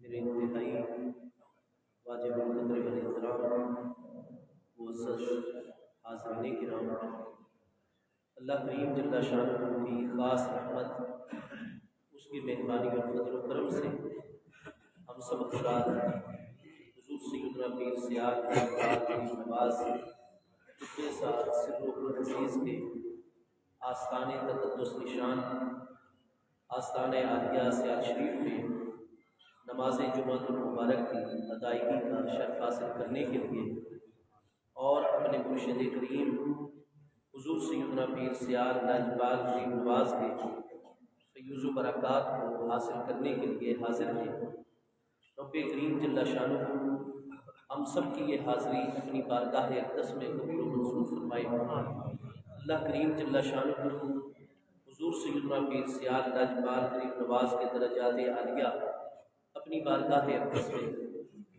میرے انتہائی واجب القدر والاحترام معزز حاضرین کرام، اللہ کریم جل شانہ کی خاص رحمت، اس کی مہربانی اور فضل و کرم سے ہم سب افراد حضور سیدنا پیر سیال کی نواز کے ساتھ سر و عزیز کے آستان تقدس نشان آستان عالیہ سیال شریف میں نماز جمعہ المبارک کی ادائیگی کا شرف حاصل کرنے کے لیے اور اپنے مرشد کریم حضور سیدنا پیر سیال لاجپال غریب نواز کے فیوز و برکات کو حاصل کرنے کے لیے حاضر ہیں۔ رب کریم جل شانہ ہم سب کی یہ حاضری اپنی بارگاہ اقدس میں قبول و منظور فرمائے۔ اللہ کریم جل شانہ حضور سیدنا پیر سیال لاجپال غریب نواز کے درجات عالیہ اپنی بارگاہ اقدس میں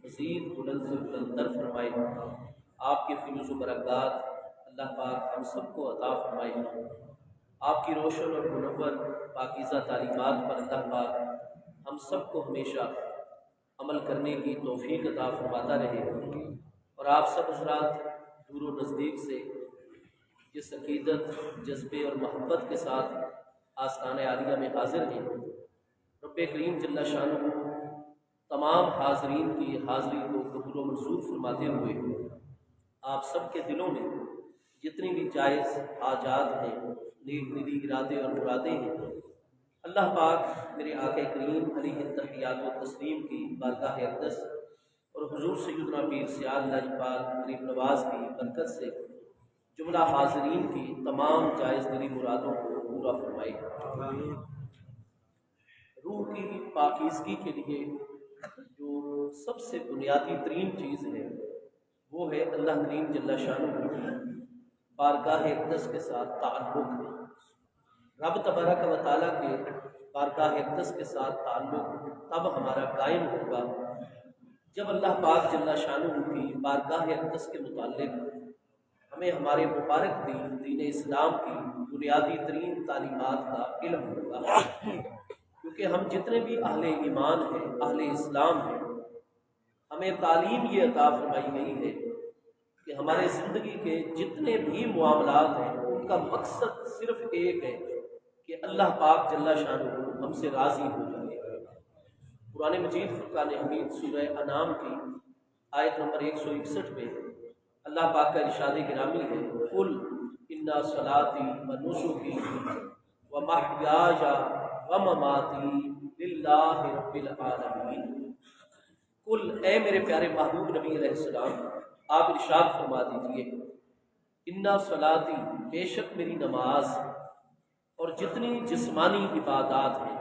مزید بلند سے بلندتر فرمائے۔ آپ کے فیوز و برکات اللہ پاک ہم سب کو عطا فرمائے۔ آپ کی روشن اور منور پاکیزہ تعلیمات پر اللہ پاک ہم سب کو ہمیشہ عمل کرنے کی توفیق عطا فرماتا رہے، اور آپ سب حضرات دور و نزدیک سے جس عقیدت، جذبے اور محبت کے ساتھ آستان عالیہ میں حاضر ہیں، رب کریم جل شانہ تمام حاضرین کی حاضری کو قبول و منظور فرماتے ہوئے آپ سب کے دلوں میں جتنی بھی جائز حاجات ہیں، نیک دلی ارادے اور مرادیں ہیں، اللہ پاک میرے آقا کریم علیہ التحیات و تسلیم کی بارگاہ اقدس اور حضور سیدنا پیر سیال لاجپال غریب نواز کی برکت سے جملہ حاضرین کی تمام جائز دلی مرادوں کو پورا فرمائے۔ روح کی پاکیزگی کے لیے جو سب سے بنیادی ترین چیز ہے وہ ہے اللہ کریم جل شانہ بارگاہ اقدس کے ساتھ تعلق۔ رب تبارک و تعالیٰ کے بارگاہ اقدس کے ساتھ تعلق تب ہمارا قائم ہوگا جب اللہ پاک جل شانہ کی بارگاہ اقدس کے متعلق ہمیں ہمارے مبارک دین اسلام کی بنیادی ترین تعلیمات کا علم ہوگا، کیونکہ ہم جتنے بھی اہل ایمان ہیں، اہل اسلام ہیں، ہمیں تعلیم یہ عطا فرمائی گئی ہے کہ ہمارے زندگی کے جتنے بھی معاملات ہیں ان کا مقصد صرف ایک ہے کہ اللہ پاک جل شانہ ہم سے راضی ہو جائے۔ قرآن مجید فرقان حمید سورہ انعام کی آیت نمبر 161 میں اللہ پاک کا ارشاد گرامی ہے، قل ان صلاتی و نسکی و محیای و مماتی للہ رب العالمین۔ قل، اے میرے پیارے محبوب نبی علیہ السلام، آپ ارشاد فرما دیجئے، ان صلاتی، بے شک میری نماز اور جتنی جسمانی عبادات ہیں،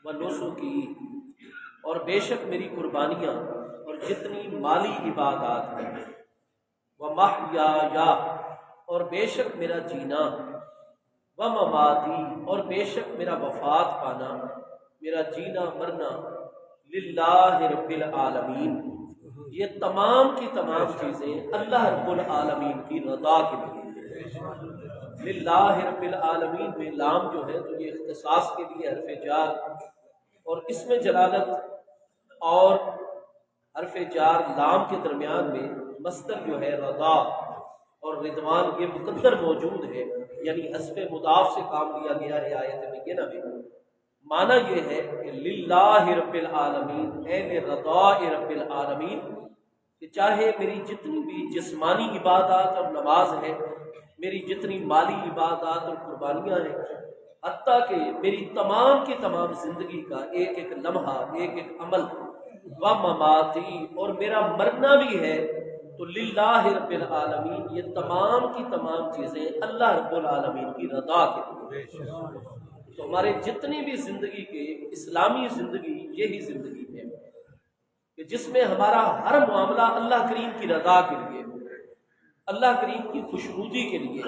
و نسکی، اور بے شک میری قربانیاں اور جتنی مالی عبادات ہیں، و محیایا، اور بے شک میرا جینا، و مماتی، اور بے شک میرا وفات پانا، میرا جینا مرنا، للہ رب العالمین، یہ تمام کی تمام چیزیں اللہ رب العالمین کی رضا کے لیے۔ للہ رب العالمین میں لام جو ہے تو یہ اختصاص کے لیے حرف جار، اور اس میں جلالت اور حرف جار لام کے درمیان میں مصدر جو ہے رضا اور رضوان یہ مقدر موجود ہے، یعنی حذف مضاف سے کام لیا گیا ہے آیت بینہ میں۔ معنی یہ ہے کہ للہ رب العالمین، اے رضا رب العالمین، کہ چاہے میری جتنی بھی جسمانی عبادات اور نماز ہے، میری جتنی مالی عبادات اور قربانیاں ہیں، حتیٰ کہ میری تمام کی تمام زندگی کا ایک ایک لمحہ، ایک ایک عمل، و مماتی، اور میرا مرنا بھی ہے، تو للہ رب العالمین، یہ تمام کی تمام چیزیں اللہ رب العالمین کی رضا کے لیے۔ تو ہمارے جتنی بھی زندگی کے اسلامی زندگی یہی زندگی ہے کہ جس میں ہمارا ہر معاملہ اللہ کریم کی رضا کے لیے، اللہ کریم کی خوشنودی کے لیے۔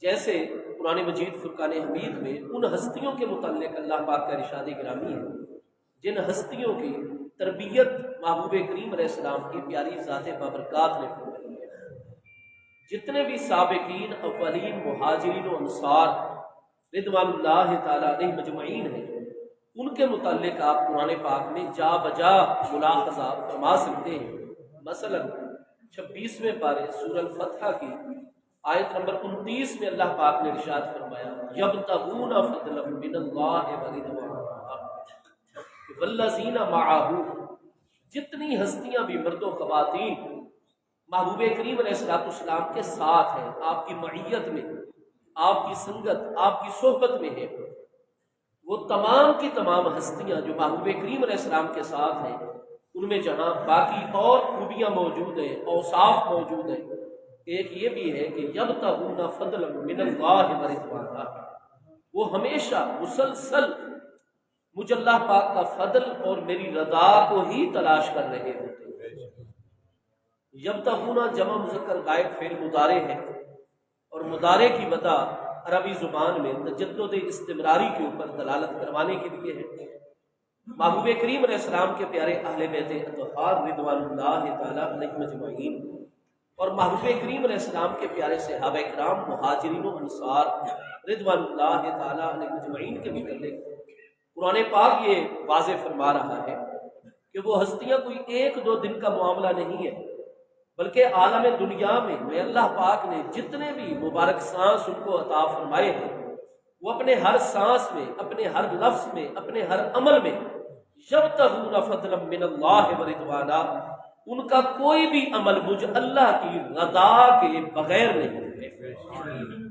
جیسے قرآن مجید فرقان حمید میں ان ہستیوں کے متعلق اللہ پاک کا ارشاد گرامی ہے جن ہستیوں کی تربیت محبوب کریم علیہ السلام کی پیاری ذات بابرکات نے فرمائی ہے۔ جتنے بھی سابقین اولین مہاجرین و انصار رضوان اللہ تعالیٰ علیہ مجمعین ہیں، ان کے متعلق آپ قرآن پاک میں جا بجا ملاحظہ فرما سکتے ہیں۔ مثلا 26ویں پارے سورہ الفتح کی آیت نمبر 29 میں اللہ پاک نے ارشاد فرمایا، یبتغون فضلا من اللہ ورضوانا والذین معہ، جتنی ہستیاں بھی مرد و خواتین محبوب کریم علیہ السلام کے ساتھ ہیں، آپ کی معیت میں، آپ کی سنگت، آپ کی صحبت میں ہے، وہ تمام کی تمام ہستیاں جو محبوب کریم علیہ السلام کے ساتھ ہیں، ان میں جہاں باقی اور خوبیاں موجود ہیں، اوصاف موجود ہیں، ایک یہ بھی ہے کہ یبتغون فضلا من اللہ ورضوانا، وہ ہمیشہ مسلسل مجھ اللہ پاک کا فضل اور میری رضا کو ہی تلاش کر رہے ہوتے ہیں۔ یبتغون جمع مذکر غائب فعل مضارع ہے، اور مضارع کی وضع عربی زبان میں تجدد استمراری کے اوپر دلالت کروانے کے لیے ہے۔ محبوب کریم علیہ السلام کے پیارے اہل بیت اطہار رضوان اللہ تعالی علیہم اجمعین اور محبوب کریم علیہ السلام کے پیارے صحابہ کرام مہاجرین و انصار رضوان اللہ تعالی علیہم اجمعین کے متعلق قرآن پاک یہ واضح فرما رہا ہے کہ وہ ہستیاں کوئی ایک دو دن کا معاملہ نہیں ہے، بلکہ عالم دنیا میں اللہ پاک نے جتنے بھی مبارک سانس ان کو عطا فرمائے ہیں، وہ اپنے ہر سانس میں، اپنے ہر لفظ میں، اپنے ہر عمل میں یبتغون فضلا من اللہ ورضوانا، ان کا کوئی بھی عمل مجھ اللہ کی رضا کے بغیر نہیں ہے۔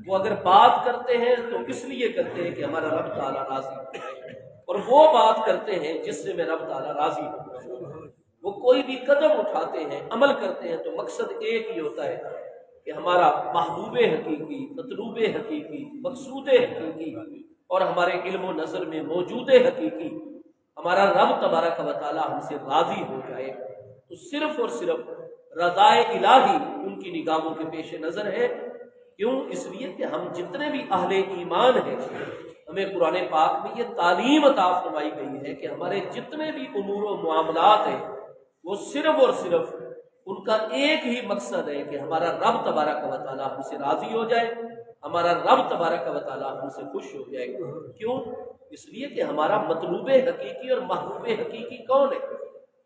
وہ اگر بات کرتے ہیں تو اس لیے کرتے ہیں کہ ہمارا رب تعالیٰ راضی ہے، اور وہ بات کرتے ہیں جس سے میں رب تعالیٰ راضی ہوں۔ وہ کوئی بھی قدم اٹھاتے ہیں، عمل کرتے ہیں تو مقصد ایک ہی ہوتا ہے کہ ہمارا محبوب حقیقی، مطلوب حقیقی، مقصود حقیقی اور ہمارے علم و نظر میں موجود حقیقی ہمارا رب تبارک و تعالیٰ ہم سے راضی ہو جائے۔ تو صرف اور صرف رضا الہی ان کی نگاہوں کے پیش نظر ہے۔ کیوں؟ اس لیے کہ ہم جتنے بھی اہل ایمان ہیں، ہمیں قرآن پاک میں یہ تعلیم عطا فرمائی گئی ہے کہ ہمارے جتنے بھی امور و معاملات ہیں وہ صرف اور صرف ان کا ایک ہی مقصد ہے کہ ہمارا رب تبارک و تعالیٰ ہم سے راضی ہو جائے، ہمارا رب تبارک و تعالیٰ ہم سے خوش ہو جائے۔ کیوں؟ اس لیے کہ ہمارا مطلوب حقیقی اور محبوب حقیقی کون ہے؟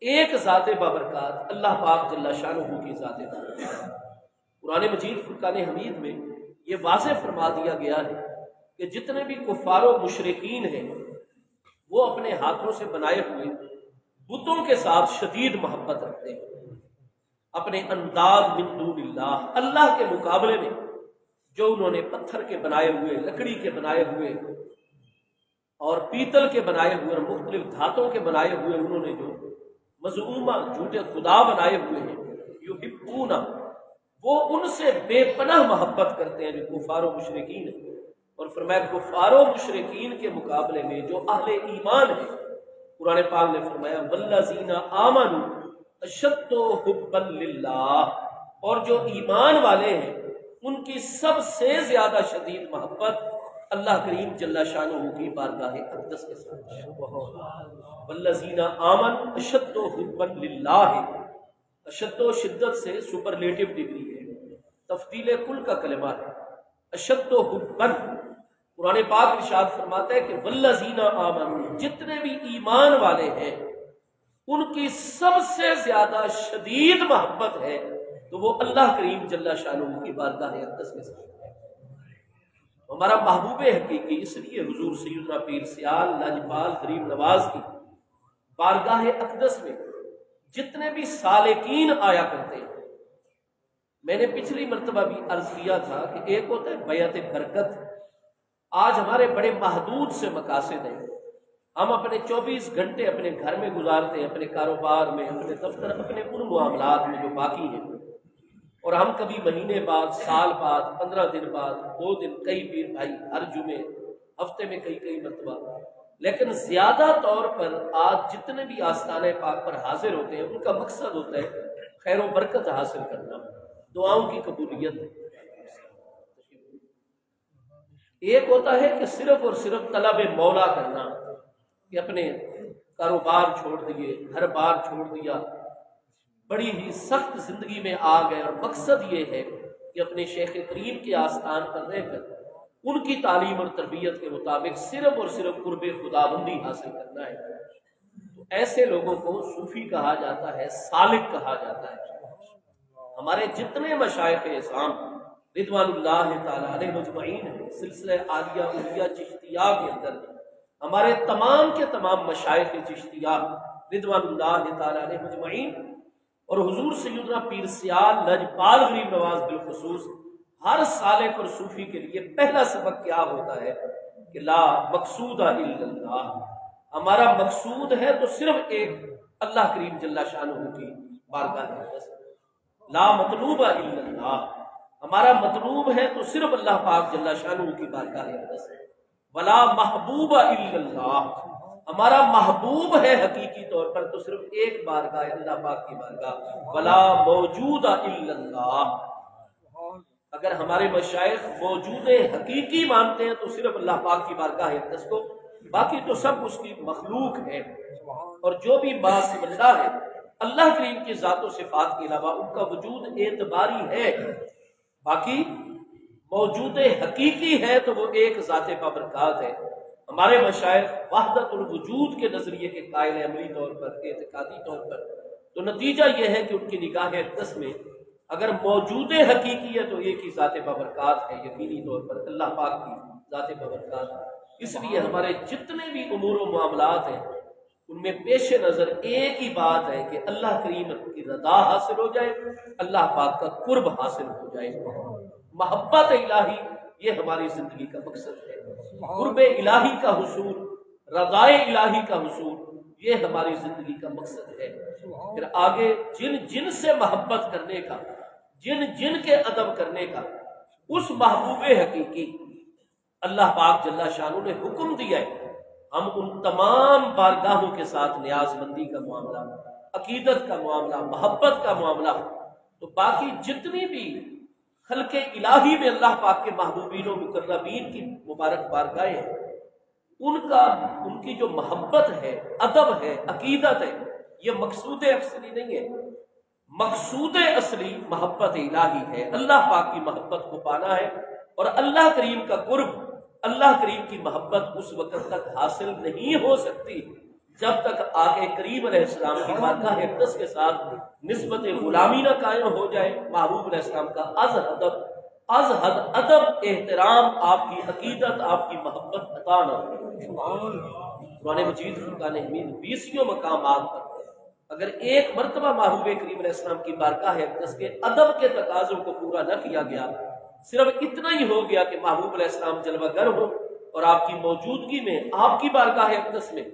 ایک ذات بابرکات اللہ پاک جل شانہ کی ذات بابرکات۔ قرآن مجید فرقان حمید میں یہ واضح فرما دیا گیا ہے کہ جتنے بھی کفار و مشرکین ہیں وہ اپنے ہاتھوں سے بنائے ہوئے بتوں کے ساتھ شدید محبت رکھتے ہیں۔ اپنے انداز من دون اللہ، اللہ کے مقابلے میں جو انہوں نے پتھر کے بنائے ہوئے، لکڑی کے بنائے ہوئے اور پیتل کے بنائے ہوئے اور مختلف دھاتوں کے بنائے ہوئے انہوں نے جو مذمومہ جھوٹے خدا بنائے ہوئے ہیں، یحبون، وہ ان سے بے پناہ محبت کرتے ہیں جو کفار و مشرکین ہیں۔ اور فرمایا کفار و مشرکین کے مقابلے میں جو اہل ایمان ہیں، قرآن پاک نے فرمایا والذین آمنوا اشد حبا للہ، اور جو ایمان والے ہیں ان کی سب سے زیادہ شدید محبت اللہ کریم جل شانہ کی بارگاہ اقدس کے ساتھ ہے۔ والذین آمنوا اشد حبا للہ، اشد و شدت سے سپرلیٹو ڈگری ہے، تفضیل کل کا کلمہ ہے۔ اشد حبا، قرآن پاک ارشاد فرماتا ہے کہ والذین آمنوا، جتنے بھی ایمان والے ہیں ان کی سب سے زیادہ شدید محبت ہے تو وہ اللہ کریم جل شانہ کی بارگاہ اقدس کے ساتھ ہے۔ ہمارا محبوب حقیقی اس لیے حضور سیدنا پیر سیال لاجپال غریب نواز کی بارگاہ اقدس میں جتنے بھی سالکین آیا کرتے ہیں، میں نے پچھلی مرتبہ بھی عرض کیا تھا کہ ایک ہوتا ہے بیعت برکت۔ آج ہمارے بڑے محدود سے مقاصد ہیں، ہم اپنے 24 گھنٹے اپنے گھر میں گزارتے ہیں، اپنے کاروبار میں، اپنے دفتر، اپنے ان معاملات میں جو باقی ہیں، اور ہم کبھی مہینے بعد، سال بعد، 15 دن بعد، 2 دن، کئی پیر بھائی ہر جمعے، ہفتے میں کئی مرتبہ، لیکن زیادہ طور پر آج جتنے بھی آستانہ پاک پر حاضر ہوتے ہیں ان کا مقصد ہوتا ہے خیر و برکت حاصل کرنا، دعاؤں کی قبولیت۔ ایک ہوتا ہے کہ صرف اور صرف طلب مولا کرنا، کہ اپنے کاروبار چھوڑ دیے، گھر بار چھوڑ دیا، بڑی ہی سخت زندگی میں آ گئے، اور مقصد یہ ہے کہ اپنے شیخ کریم کے آستان پر رہ کر ان کی تعلیم اور تربیت کے مطابق صرف اور صرف قرب خداوندی حاصل کرنا ہے۔ تو ایسے لوگوں کو صوفی کہا جاتا ہے، سالک کہا جاتا ہے۔ ہمارے جتنے مشائخ اعظام رضوان اللہ تعالی علیہ مجمعین ہیں، سلسلہ عالیہ اولیاء چشتیہ کے اندر ہمارے تمام کے تمام مشائخ چشتیہ رضوان اللہ تعالی علیہ مجمعین اور حضور سیدنا پیر سیال لاجپال غریب نواز بالخصوص ہر سالک اور صوفی کے لیے پہلا سبق کیا ہوتا ہے کہ لا مقصود الا اللہ، ہمارا مقصود ہے تو صرف ایک اللہ کریم جل شانہ کی بارگاہ اقدس لا مطلوب الا اللہ، ہمارا مطلوب ہے تو صرف اللہ پاک جل شانہ کی بارگاہ اقدس ہے، ولا محبوب الا اللہ، ہمارا محبوب ہے حقیقی طور پر تو صرف ایک بارگاہ اللہ پاک کی بارگاہ، ولا موجود الا اللہ، اگر ہمارے مشائخ موجود حقیقی مانتے ہیں تو صرف اللہ پاک کی بارگاہ اقدس کو، باقی تو سب اس کی مخلوق ہے، اور جو بھی باسم اللہ ہے اللہ کریم کی ذات و صفات کے علاوہ ان کا وجود اعتباری ہے، باقی موجود حقیقی ہے تو وہ ایک ذات بابرکات ہے۔ ہمارے مشائخ وحدت الوجود کے نظریے کے قائل عملی طور پر، اعتقادی طور پر، تو نتیجہ یہ ہے کہ ان کی نگاہ اقدس میں اگر موجود حقیقی ہے تو ایک ہی ذات بابرکات ہے، یقینی طور پر اللہ پاک کی ذات بابرکات ہے۔ اس لیے ہمارے جتنے بھی امور و معاملات ہیں ان میں پیش نظر ایک ہی بات ہے کہ اللہ کریم کی رضا حاصل ہو جائے، اللہ پاک کا قرب حاصل ہو جائے، محبت الہی یہ ہماری زندگی کا مقصد ہے، قرب الہی کا حصول، رضائے الہی کا حصول یہ ہماری زندگی کا مقصد ہے۔ پھر آگے جن جن سے محبت کرنے کا، جن جن کے ادب کرنے کا، اس محبوب حقیقی اللہ پاک جل شانہ نے حکم دیا ہے، ہم ان تمام بارگاہوں کے ساتھ نیاز مندی کا معاملہ، عقیدت کا معاملہ، محبت کا معاملہ، تو باقی جتنی بھی خلق الہی میں اللہ پاک کے محبوبین و مقربین کی مبارک بارگاہیں ہیں ان کی جو محبت ہے، ادب ہے، عقیدت ہے، یہ مقصود اصلی نہیں ہے، مقصود اصلی محبت الہی ہے، اللہ پاک کی محبت کو پانا ہے، اور اللہ کریم کا قرب، اللہ کریم کی محبت اس وقت تک حاصل نہیں ہو سکتی جب تک آقا کریم علیہ السلام کی بارگاہ اقدس کے ساتھ نسبت غلامی نہ قائم ہو جائے، محبوب علیہ السلام کا از حد ادب، احترام، آپ کی عقیدت، آپ کی محبت عطا نہ ہو۔ قرآن مجید فرقان حمید 20 مقامات پر اگر ایک مرتبہ محبوب کریم علیہ السلام کی بارگاہ اقدس کے ادب کے تقاضوں کو پورا نہ کیا گیا، صرف اتنا ہی ہو گیا کہ محبوب علیہ السلام جلوہ گر ہو اور آپ کی موجودگی میں، آپ کی بارگاہ اقدس میں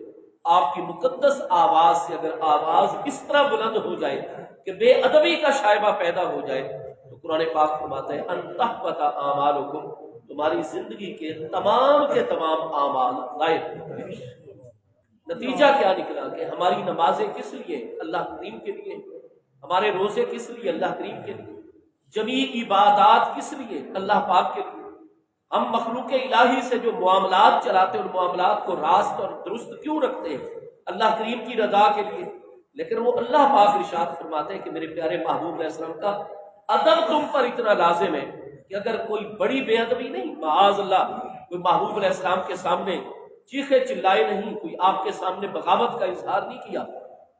آپ کی مقدس آواز سے اگر آواز اس طرح بلند ہو جائے کہ بے ادبی کا شائبہ پیدا ہو جائے، تو قرآن پاک فرماتا ہے ان تحبط اعمالکم، تمہاری زندگی کے تمام اعمال ضائع ہو گئے۔ نتیجہ کیا نکلا کہ ہماری نمازیں کس لیے؟ اللہ کریم کے لیے، ہمارے روزے کس لیے؟ اللہ کریم کے لیے، جمیع عبادات کس لیے؟ اللہ پاک کے لیے۔ ہم مخلوق الہی سے جو معاملات چلاتے ہیں ان معاملات کو راست اور درست کیوں رکھتے ہیں؟ اللہ کریم کی رضا کے لیے، لیکن وہ اللہ پاک ارشاد فرماتے ہیں کہ میرے پیارے محبوب علیہ السلام کا ادب تم پر اتنا لازم ہے کہ اگر کوئی بڑی بے ادبی نہیں، معاذ اللہ، کوئی محبوب علیہ السلام کے سامنے چیخے چلائے نہیں، کوئی آپ کے سامنے بغاوت کا اظہار نہیں کیا،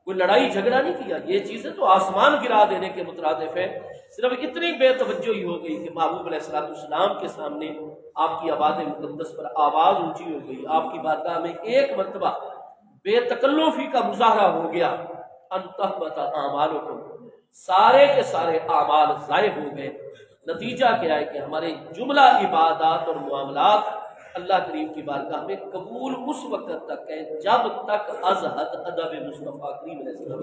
کوئی لڑائی جھگڑا نہیں کیا، یہ چیزیں تو آسمان گرا دینے کے مترادف ہے، صرف اتنی بے توجہی ہو گئی کہ محبوب علیہ السلام کے سامنے آپ کی آواز مقدس پر آواز اونچی ہو گئی، آپ کی بارگاہ میں ایک مرتبہ بے تکلفی کا مظاہرہ ہو گیا، ان تحبط اعمالکم، سارے کے سارے اعمال ضائع ہو گئے۔ نتیجہ کیا ہے کہ ہمارے جملہ عبادات اور معاملات اللہ کریم کی بارگاہ میں قبول اس وقت تک ہے جب تک از حد ادب مصطفیٰ کریم علیہ السلام۔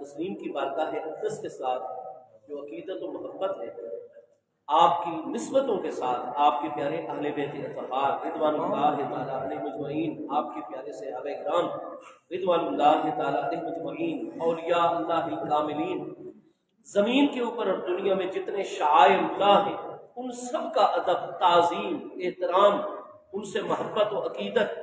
تسلیم کی بارگاہ اقدس کے ساتھ جو عقیدت و محبت ہے، آپ کی نسبتوں کے ساتھ، آپ کے پیارے اہل بیت اطہار رضوان اللہ تعالیٰ علیہ مجمعین، آپ کے پیارے صحابہ کرام رضوان اللہ تعالیٰ علیہ مجمعین، اولیاء اللہ کاملین، زمین کے اوپر اور دنیا میں جتنے شعائر اللہ ہیں ان سب کا ادب، تعظیم، احترام، ان سے محبت و عقیدت،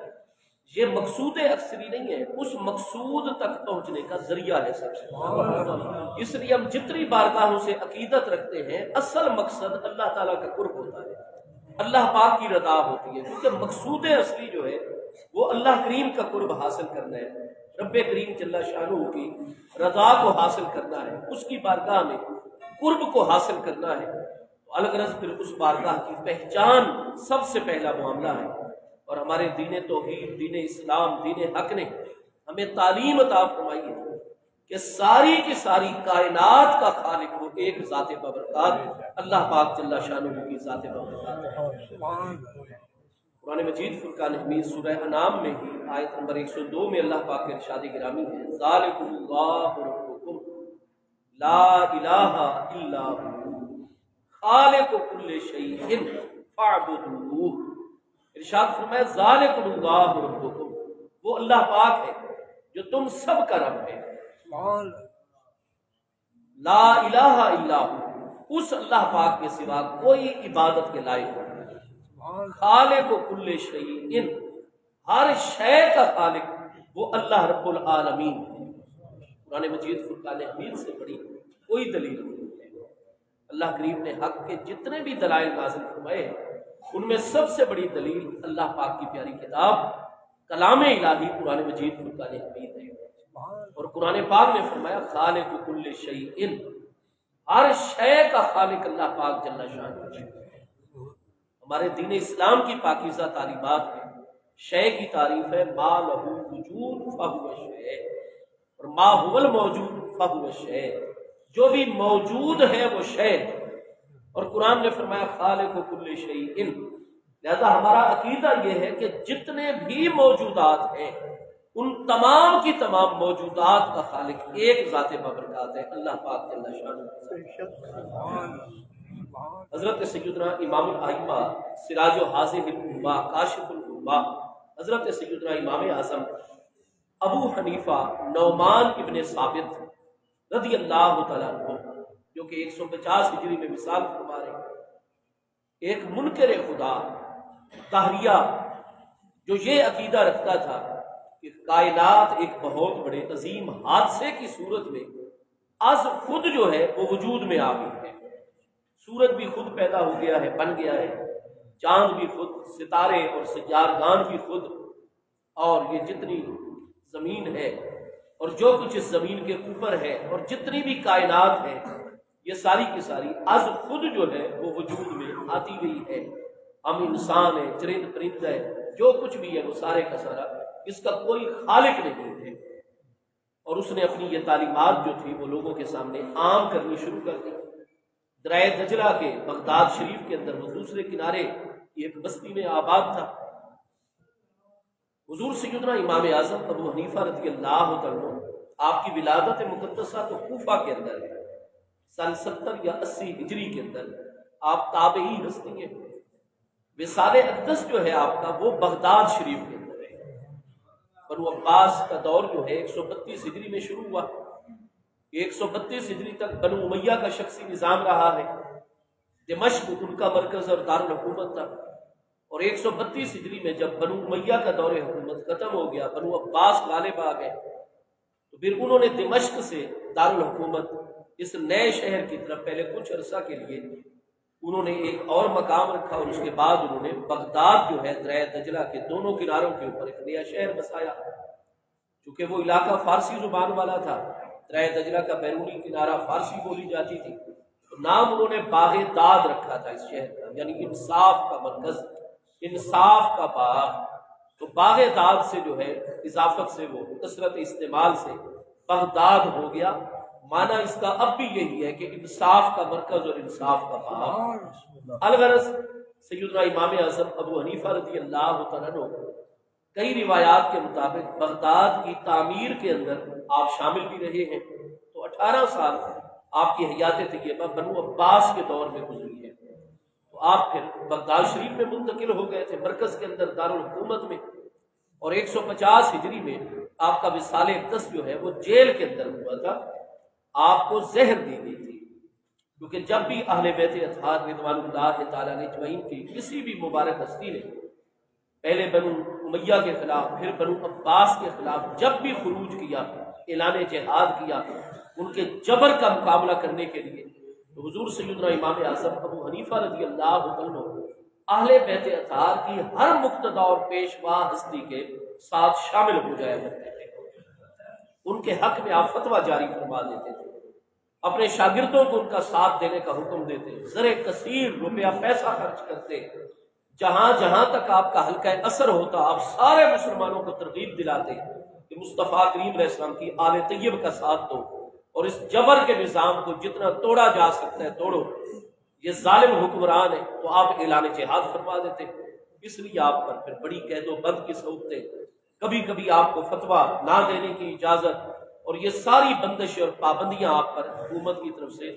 یہ مقصود اکثری نہیں ہے، اس مقصود تک پہنچنے کا ذریعہ ہے سب سے۔ اس لیے ہم جتنی بارگاہوں سے عقیدت رکھتے ہیں، اصل مقصد اللہ تعالیٰ کا قرب ہوتا ہے، اللہ پاک کی رضا ہوتی ہے، کیونکہ مقصود اصلی جو ہے وہ اللہ کریم کا قرب حاصل کرنا ہے، رب کریم جل شانہ کی رضا کو حاصل کرنا ہے، اس کی بارگاہ میں قرب کو حاصل کرنا ہے۔ الغرض پھر اس بارگاہ کی پہچان سب سے پہلا معاملہ ہے، اور ہمارے دین توحید، دین اسلام، دین حق نے ہمیں تعلیم عطا فرمائی ہے کہ ساری کی ساری کائنات کا خالق وہ ایک ذات بابرکات اللہ پاک جل شانہ کی ذات بابرکات ہے۔ قرآن مجید فرقان حمید سورہ انعام میں ہی آیت نمبر 102 میں اللہ پاک کے ارشاد گرامی ہے، ذالکم اللہ ربکم لا الہ الا ہو خالق کل شیء فاعبدوہ۔ ارشاد فرمایا ذالکم اللہ ربکم، وہ اللہ پاک ہے جو تم سب کا رب ہے، لا الہ الا ہو، اس اللہ پاک کے سوا کوئی عبادت کے لائق نہیں، خالق کل شیء، ہر شے کا خالق وہ اللہ رب العالمین ہے۔ قرآن مجید فرقان حمید سے بڑی کوئی دلیل نہیں ہے۔ اللہ کریم نے حق کے جتنے بھی دلائل نازل فرمائے ان میں سب سے بڑی دلیل اللہ پاک کی پیاری کتاب کلام الہی قرآن مجید فرقان حمید ہے، اور قرآن پاک نے فرمایا خالق کل شیء، ہر شے کا خالق اللہ پاک جل شانہ ہے۔ ہمارے دین اسلام کی پاکیزہ تعلیمات میں شے کی تعریف ہے ما لہ وجود فہو شے، اور ما هو الموجود فہو شے، جو بھی موجود ہے وہ شے ہے، اور قرآن نے فرمایا خالق کل شیء، لہذا ہمارا عقیدہ یہ ہے کہ جتنے بھی موجودات ہیں ان تمام کی تمام موجودات کا خالق ایک ذات بابرکات ہے، اللہ پاک جل شانہ۔ حضرت سیدنا امام الائمہ سراج و حاضر الامہ کاشف الغمہ حضرت سیدنا امام اعظم ابو حنیفہ نعمان ابن ثابت رضی اللہ تعالیٰ عنہ، جو کہ 150 ہجری میں مثال فرما رہے ہیں، ایک منکر خدا طاہریہ جو یہ عقیدہ رکھتا تھا کہ کائنات ایک بہت بڑے عظیم حادثے کی صورت میں از خود جو ہے وہ وجود میں آ گئی ہے، سورج بھی خود پیدا ہو گیا ہے، بن گیا ہے، چاند بھی خود، ستارے اور سیارگان بھی خود، اور یہ جتنی زمین ہے اور جو کچھ اس زمین کے اوپر ہے اور جتنی بھی کائنات ہے یہ ساری کی ساری از خود جو ہے وہ وجود میں آتی گئی ہے۔ ہم انسان ہیں، چرند پرند ہے، جو کچھ بھی ہے وہ سارے کا سارا اس کا کوئی خالق نہیں ہے، اور اس نے اپنی یہ تعلیمات جو تھی وہ لوگوں کے سامنے عام کرنی شروع کر دی۔ دریا دجلہ کے بغداد شریف کے اندر وہ دوسرے کنارے ایک بستی میں آباد تھا۔ حضور سیدنا امام اعظم ابو حنیفہ رضی اللہ عنہ، آپ کی ولادت مقدسہ تو کوفہ کے اندر ہے، سن 70 یا 80 ہجری کے اندر آپ تابعی ہستی ہیں۔ وصال اقدس جو ہے آپ کا وہ بغداد شریف کے اندر ہے۔ بنو عباس کا دور جو ہے 132 ہجری میں شروع ہوا، 132 ہجری تک بنو امیہ کا شخصی نظام رہا ہے، دمشق ان کا مرکز اور دارالحکومت تھا، اور 132 ہجری میں جب بنو امیہ کا دور حکومت ختم ہو گیا، بنو عباس غالب آ گئے، تو پھر انہوں نے دمشق سے دارالحکومت اس نئے شہر کی طرف پہلے کچھ عرصہ کے لیے انہوں نے ایک اور مقام رکھا، اور اس کے بعد انہوں نے بغداد جو ہے دریا دجلہ کے دونوں کناروں کے اوپر ایک نیا شہر بسایا، چونکہ وہ علاقہ فارسی زبان والا تھا، دریا دجلہ کا بیرونی کنارہ فارسی بولی جاتی تھی، تو نام انہوں نے باغ داد رکھا تھا اس شہر کا، یعنی انصاف کا مرکز، انصاف کا باغ۔ تو باغ داد سے جو ہے اضافت سے وہ کثرت استعمال سے بغداد ہو گیا، معنی اس کا اب بھی یہی ہے کہ انصاف کا مرکز اور انصاف کا باغ۔ الغرض سیدنا امام اعظم ابو حنیفہ رضی اللہ تعالیٰ عنہ کئی روایات کے مطابق بغداد کی تعمیر کے اندر آپ شامل بھی رہے ہیں، تو 18 سال آپ کی حیات طیبہ بنو عباس کے دور میں گزری ہے، تو آپ پھر بغداد شریف میں منتقل ہو گئے تھے، مرکز کے اندر دارالحکومت میں، اور 150 ہجری میں آپ کا وصال اقدس جو ہے وہ جیل کے اندر ہوا تھا، آپ کو زہر دی گئی تھی، کیونکہ جب بھی اہل بیت اطہار رضوان اللہ تعالیٰ اجمعین کی کسی بھی مبارک ہستی نے پہلے بنو امیہ کے خلاف، پھر بنو عباس کے خلاف جب بھی خروج کیا، اعلان جہاد کیا ان کے جبر کا مقابلہ کرنے کے لیے، تو حضور سیدنا امام اعظم ابو حنیفہ رضی اللہ عنہ اہل بیت اطہار کی ہر مقتدا اور پیشوا ہستی کے ساتھ شامل ہو جایا کرتے تھے، ان کے حق میں آپ فتویٰ جاری فرما دیتے تھے، اپنے شاگردوں کو ان کا ساتھ دینے کا حکم دیتے، زر کثیر روپیہ پیسہ خرچ کرتے، جہاں جہاں تک آپ کا حلقہ اثر ہوتا آپ سارے مسلمانوں کو ترغیب دلاتے کہ مصطفیٰ کریم علیہ السلام کی آل طیب کا ساتھ دو اور اس جبر کے نظام کو جتنا توڑا جا سکتا ہے توڑو، یہ ظالم حکمران ہے، تو آپ اعلان جہاد فرما دیتے۔ اس لیے آپ پر پھر بڑی قید و بند کی صورتیں، کبھی کبھی آپ کو فتویٰ نہ دینے کی اجازت، اور یہ ساری بندشیں اور پابندیاں آپ پر حکومت کی طرف سے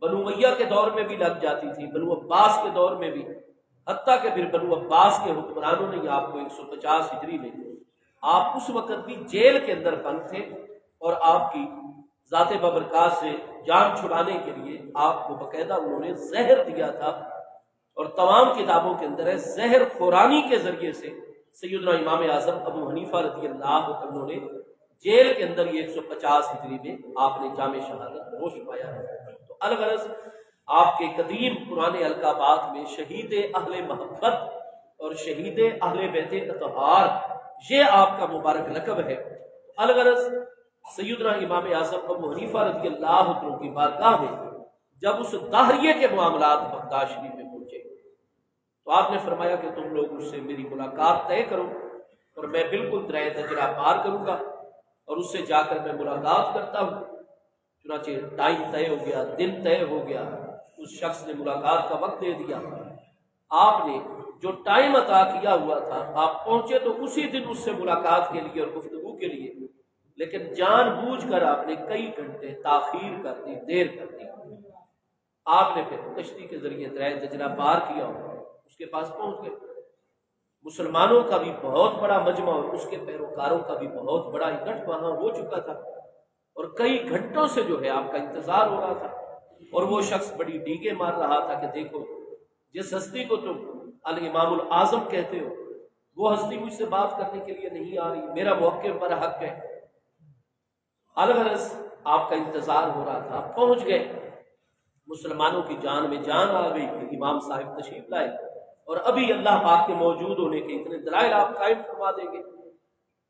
بنو امیہ کے دور میں بھی لگ جاتی تھی، بنو عباس کے دور میں بھی، حتیٰ کہ پھر بنو عباس کے حکمرانوں نے آپ کو 150 ہجری میں، آپ اس وقت بھی جیل کے اندر بند تھے، اور آپ کی ذات بابرکات سے جان چھڑانے کے لیے آپ کو باقاعدہ انہوں نے زہر دیا تھا، اور تمام کتابوں کے اندر ہے زہر خورانی کے ذریعے سے سیدنا امام اعظم ابو حنیفہ رضی اللہ عنہ نے جیل کے اندر یہ 150 ہجری میں آپ نے جامع شہادت نوش پایا ہے۔ تو الغرض آپ کے قدیم پرانے القابات میں شہید اہل محبت اور شہید اہل بیت اطہار یہ آپ کا مبارک لقب ہے۔ الغرض سیدنا امام اعظم ابو حنیفہ رضی اللہ عنہ کی بارگاہ میں جب اس داہریے کے معاملات بغداد شریف میں پہنچے تو آپ نے فرمایا کہ تم لوگ اس سے میری ملاقات طے کرو اور میں بالکل دریا دجلہ پار کروں گا اور اس سے جا کر میں ملاقات کرتا ہوں۔ چنانچہ ٹائم طے ہو گیا، دن طے ہو گیا، اس شخص نے ملاقات کا وقت دے دیا، آپ نے جو ٹائم عطا کیا ہوا تھا آپ پہنچے تو اسی دن اس سے ملاقات کے لیے اور گفتگو کے لیے، لیکن جان بوجھ کر آپ نے کئی گھنٹے تاخیر کر دی، دیر کر دی۔ آپ نے پھر کشتی کے ذریعے دریا دجلہ پار کیا، اس کے پاس پہنچ گئے، مسلمانوں کا بھی بہت بڑا مجمع اور اس کے پیروکاروں کا بھی بہت بڑا اکٹھ وہاں ہو چکا تھا، اور کئی گھنٹوں سے جو ہے آپ کا انتظار ہو رہا تھا، اور وہ شخص بڑی ڈیگے مار رہا تھا کہ دیکھو جس ہستی کو تم الامام الاعظم کہتے ہو وہ ہستی مجھ سے بات کرنے کے لیے نہیں آ رہی، میرا موقع پر حق ہے۔ الغرض آپ کا انتظار ہو رہا تھا، پہنچ گئے، مسلمانوں کی جان میں جان آ گئی کہ امام صاحب تشریف لائے اور ابھی اللہ پاک کے موجود ہونے کے اتنے دلائل آپ قائم فرما دیں گے۔